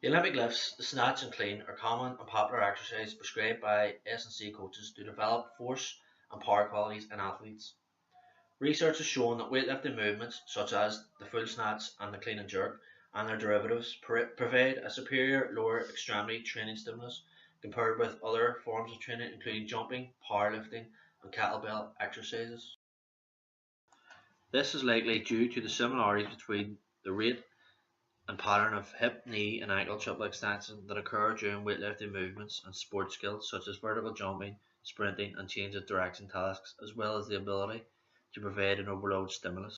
The Olympic lifts, the snatch and clean are common and popular exercises prescribed by S&C coaches to develop force and power qualities in athletes. Research has shown that weightlifting movements such as the full snatch and the clean and jerk and their derivatives provide a superior lower extremity training stimulus compared with other forms of training including jumping, powerlifting and kettlebell exercises. This is likely due to the similarities between the rate and pattern of hip, knee, and ankle triple extension that occur during weightlifting movements and sport skills such as vertical jumping, sprinting, and change of direction tasks, as well as the ability to provide an overload stimulus.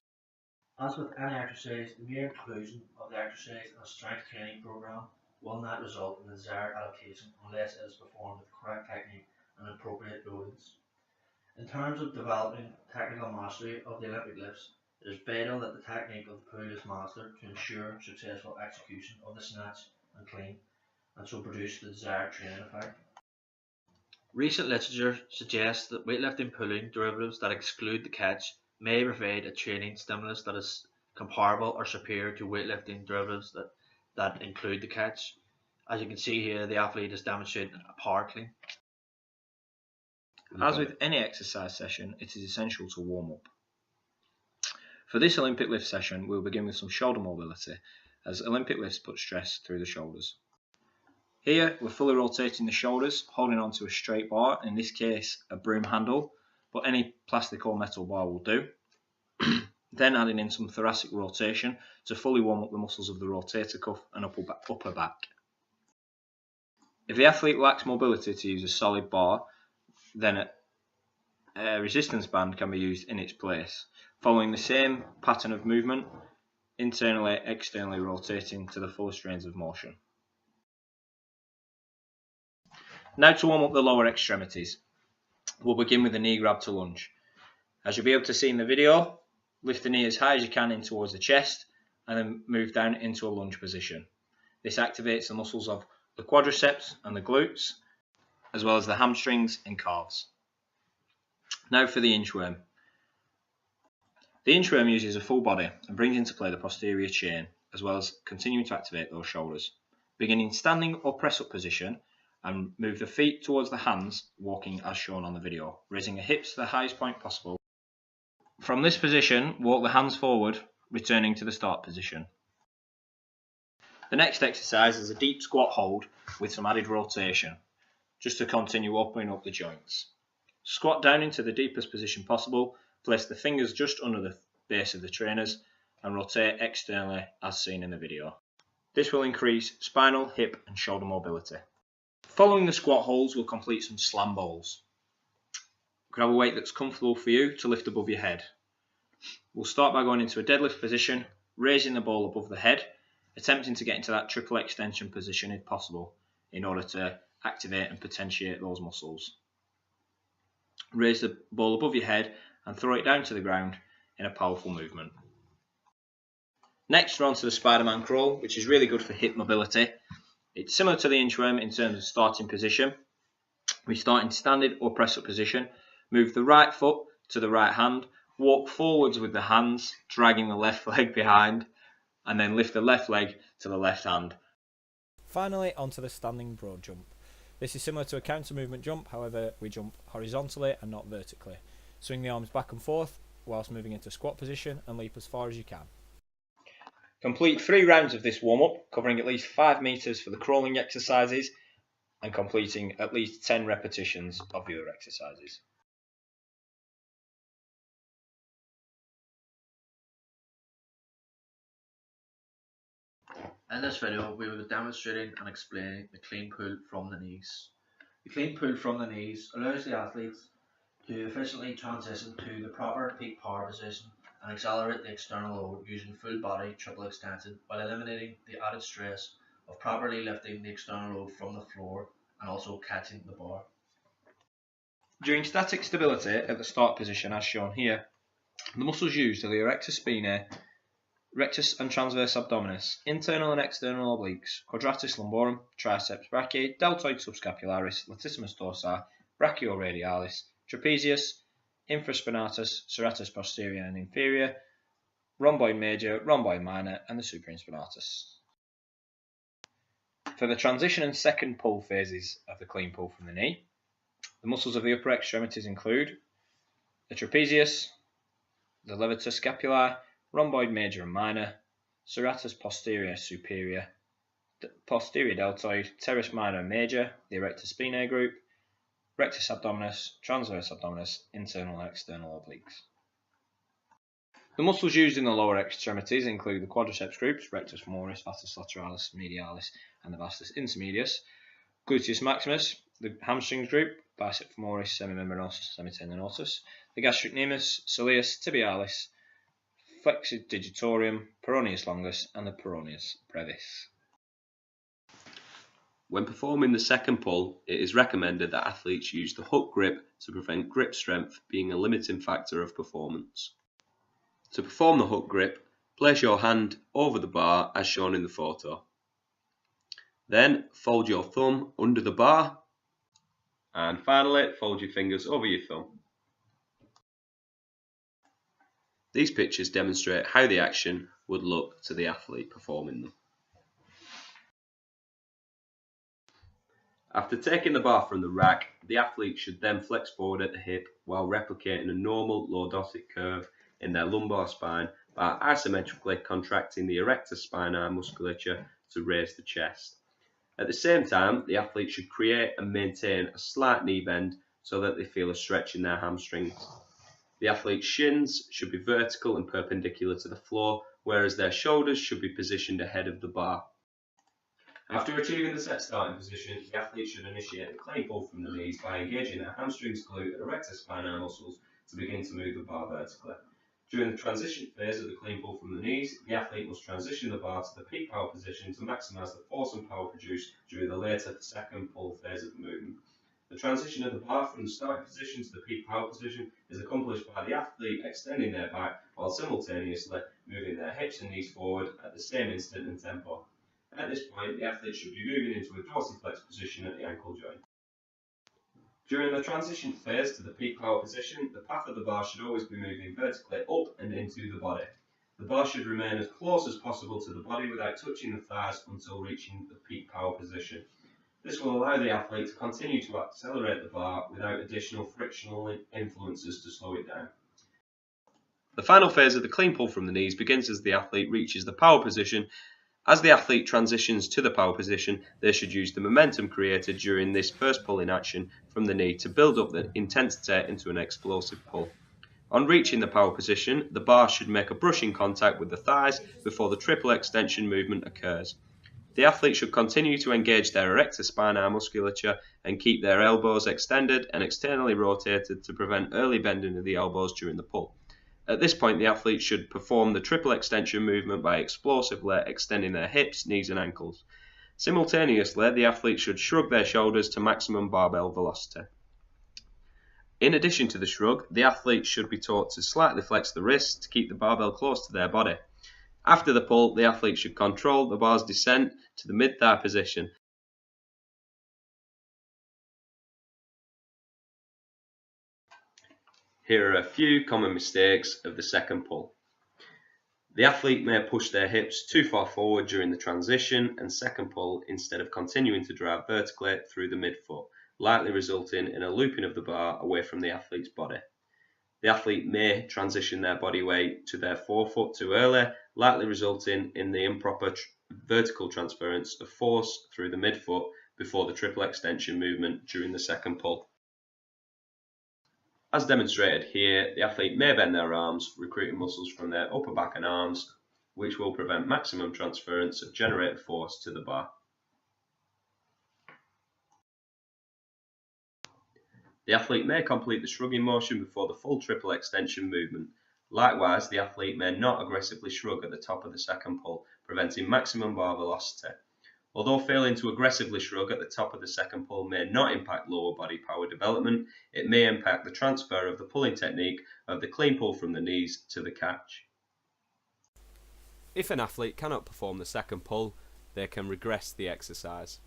As with any exercise, the mere inclusion of the exercise in a strength training program will not result in the desired adaptation unless it is performed with correct technique and appropriate loadings. In terms of developing technical mastery of the Olympic lifts, it is vital that the technique of the pull is mastered to ensure successful execution of the snatch and clean and so produce the desired training effect. Recent literature suggests that weightlifting pulling derivatives that exclude the catch may provide a training stimulus that is comparable or superior to weightlifting derivatives that include the catch. As you can see here, the athlete is demonstrating a power clean. As with any exercise session, it is essential to warm up. For this Olympic lift session, we'll begin with some shoulder mobility, as Olympic lifts put stress through the shoulders. Here, we're fully rotating the shoulders, holding onto a straight bar, in this case a broom handle, but any plastic or metal bar will do. Then adding in some thoracic rotation to fully warm up the muscles of the rotator cuff and upper back. If the athlete lacks mobility to use a solid bar, then a resistance band can be used in its place, following the same pattern of movement, internally, externally rotating to the fullest range of motion. Now to warm up the lower extremities. We'll begin with the knee grab to lunge. As you'll be able to see in the video, lift the knee as high as you can in towards the chest and then move down into a lunge position. This activates the muscles of the quadriceps and the glutes, as well as the hamstrings and calves. Now for the inchworm. The inchworm uses a full body and brings into play the posterior chain, as well as continuing to activate those shoulders. Beginning standing or press up position, and move the feet towards the hands, walking as shown on the video, raising the hips to the highest point possible. From this position, walk the hands forward, returning to the start position. The next exercise is a deep squat hold with some added rotation, just to continue opening up the joints. Squat down into the deepest position possible, place the fingers just under the base of the trainers, and rotate externally as seen in the video. This will increase spinal, hip and shoulder mobility. Following the squat holds, we'll complete some slam bowls. Grab a weight that's comfortable for you to lift above your head. We'll start by going into a deadlift position, raising the bowl above the head, attempting to get into that triple extension position if possible, in order to activate and potentiate those muscles. Raise the bowl above your head and throw it down to the ground in a powerful movement. Next, we're on to the Spider-Man crawl, which is really good for hip mobility. It's similar to the inchworm in terms of starting position. We start in standing or press up position, move the right foot to the right hand, walk forwards with the hands, dragging the left leg behind, and then lift the left leg to the left hand. Finally, onto the standing broad jump. This is similar to a counter movement jump, however we jump horizontally and not vertically. Swing the arms back and forth whilst moving into squat position and leap as far as you can. Complete 3 rounds of this warm-up, covering at least 5 metres for the crawling exercises and completing at least 10 repetitions of the other exercises. In this video, we will be demonstrating and explaining the clean pull from the knees. The clean pull from the knees allows the athletes to efficiently transition to the proper peak power position and accelerate the external load using full body triple extension while eliminating the added stress of properly lifting the external load from the floor and also catching the bar. During static stability at the start position as shown here, the muscles used are the erector spinae, rectus and transverse abdominis, internal and external obliques, quadratus lumborum, triceps brachii, deltoid subscapularis, latissimus dorsi, brachioradialis, trapezius, infraspinatus, serratus posterior and inferior, rhomboid major, rhomboid minor, and the supraspinatus. For the transition and second pull phases of the clean pull from the knee, the muscles of the upper extremities include the trapezius, the levator scapulae, rhomboid major and minor, serratus posterior superior, posterior deltoid, teres minor and major, the erector spinae group, rectus abdominis, transverse abdominis, internal and external obliques. The muscles used in the lower extremities include the quadriceps groups, rectus femoris, vastus lateralis, medialis, and the vastus intermedius, gluteus maximus, the hamstrings group, bicep femoris, semimembranosus, semitendinosus, the gastrocnemius, soleus, tibialis, flexor digitorum, peroneus longus, and the peroneus brevis. When performing the second pull, it is recommended that athletes use the hook grip to prevent grip strength being a limiting factor of performance. To perform the hook grip, place your hand over the bar as shown in the photo. Then fold your thumb under the bar, and finally fold your fingers over your thumb. These pictures demonstrate how the action would look to the athlete performing them. After taking the bar from the rack, the athlete should then flex forward at the hip while replicating a normal lordotic curve in their lumbar spine by isometrically contracting the erector spinae musculature to raise the chest. At the same time, the athlete should create and maintain a slight knee bend so that they feel a stretch in their hamstrings. The athlete's shins should be vertical and perpendicular to the floor, whereas their shoulders should be positioned ahead of the bar. After achieving the set starting position, the athlete should initiate the clean pull from the knees by engaging their hamstrings, glute, and erector spinae muscles to begin to move the bar vertically. During the transition phase of the clean pull from the knees, the athlete must transition the bar to the peak power position to maximise the force and power produced during the later second pull phase of the movement. The transition of the bar from the starting position to the peak power position is accomplished by the athlete extending their back while simultaneously moving their hips and knees forward at the same instant and tempo. At this point, the athlete should be moving into a dorsiflex position at the ankle joint. During the transition phase to the peak power position, the path of the bar should always be moving vertically up and into the body. The bar should remain as close as possible to the body without touching the thighs until reaching the peak power position. This will allow the athlete to continue to accelerate the bar without additional frictional influences to slow it down. The final phase of the clean pull from the knees begins as the athlete reaches the power position. As the athlete transitions to the power position, they should use the momentum created during this first pulling action from the knee to build up the intensity into an explosive pull. On reaching the power position, the bar should make a brushing contact with the thighs before the triple extension movement occurs. The athlete should continue to engage their erector spinae musculature and keep their elbows extended and externally rotated to prevent early bending of the elbows during the pull. At this point, the athlete should perform the triple extension movement by explosively extending their hips, knees and ankles. Simultaneously, the athlete should shrug their shoulders to maximum barbell velocity. In addition to the shrug, the athlete should be taught to slightly flex the wrists to keep the barbell close to their body. After the pull, the athlete should control the bar's descent to the mid-thigh position. Here are a few common mistakes of the second pull. The athlete may push their hips too far forward during the transition and second pull instead of continuing to drive vertically through the midfoot, likely resulting in a looping of the bar away from the athlete's body. The athlete may transition their body weight to their forefoot too early, likely resulting in the improper vertical transference of force through the midfoot before the triple extension movement during the second pull. As demonstrated here, the athlete may bend their arms, recruiting muscles from their upper back and arms, which will prevent maximum transference of generated force to the bar. The athlete may complete the shrugging motion before the full triple extension movement. Likewise, the athlete may not aggressively shrug at the top of the second pull, preventing maximum bar velocity. Although failing to aggressively shrug at the top of the second pull may not impact lower body power development, it may impact the transfer of the pulling technique of the clean pull from the knees to the catch. If an athlete cannot perform the second pull, they can regress the exercise.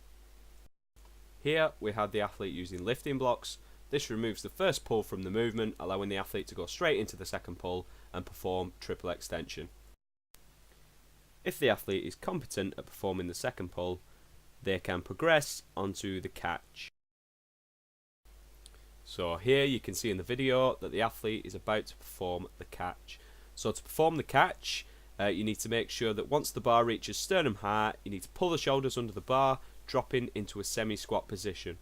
Here we have the athlete using lifting blocks. This removes the first pull from the movement, allowing the athlete to go straight into the second pull and perform triple extension. If the athlete is competent at performing the second pull, they can progress onto the catch. So here you can see in the video that the athlete is about to perform the catch. So to perform the catch, you need to make sure that once the bar reaches sternum height, you need to pull the shoulders under the bar, dropping into a semi-squat position.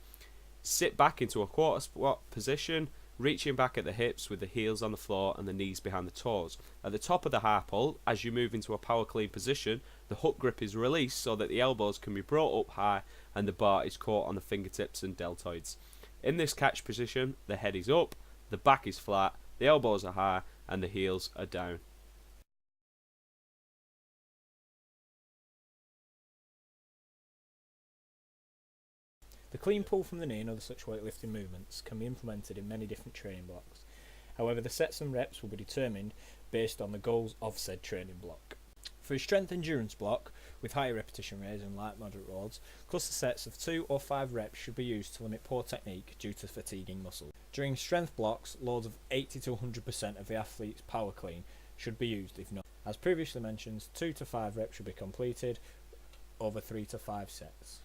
Sit back into a quarter squat position, reaching back at the hips with the heels on the floor and the knees behind the toes. At the top of the high pull, as you move into a power clean position, the hook grip is released so that the elbows can be brought up high and the bar is caught on the fingertips and deltoids. In this catch position, the head is up, the back is flat, the elbows are high and the heels are down. The clean pull from the knee and other such weightlifting movements can be implemented in many different training blocks. However, the sets and reps will be determined based on the goals of said training block. For a strength endurance block with higher repetition rates and light moderate loads, cluster sets of 2 or 5 reps should be used to limit poor technique due to fatiguing muscles. During strength blocks, loads of 80 to 100% of the athlete's power clean should be used. If not, as previously mentioned, 2 to 5 reps should be completed over 3 to 5 sets.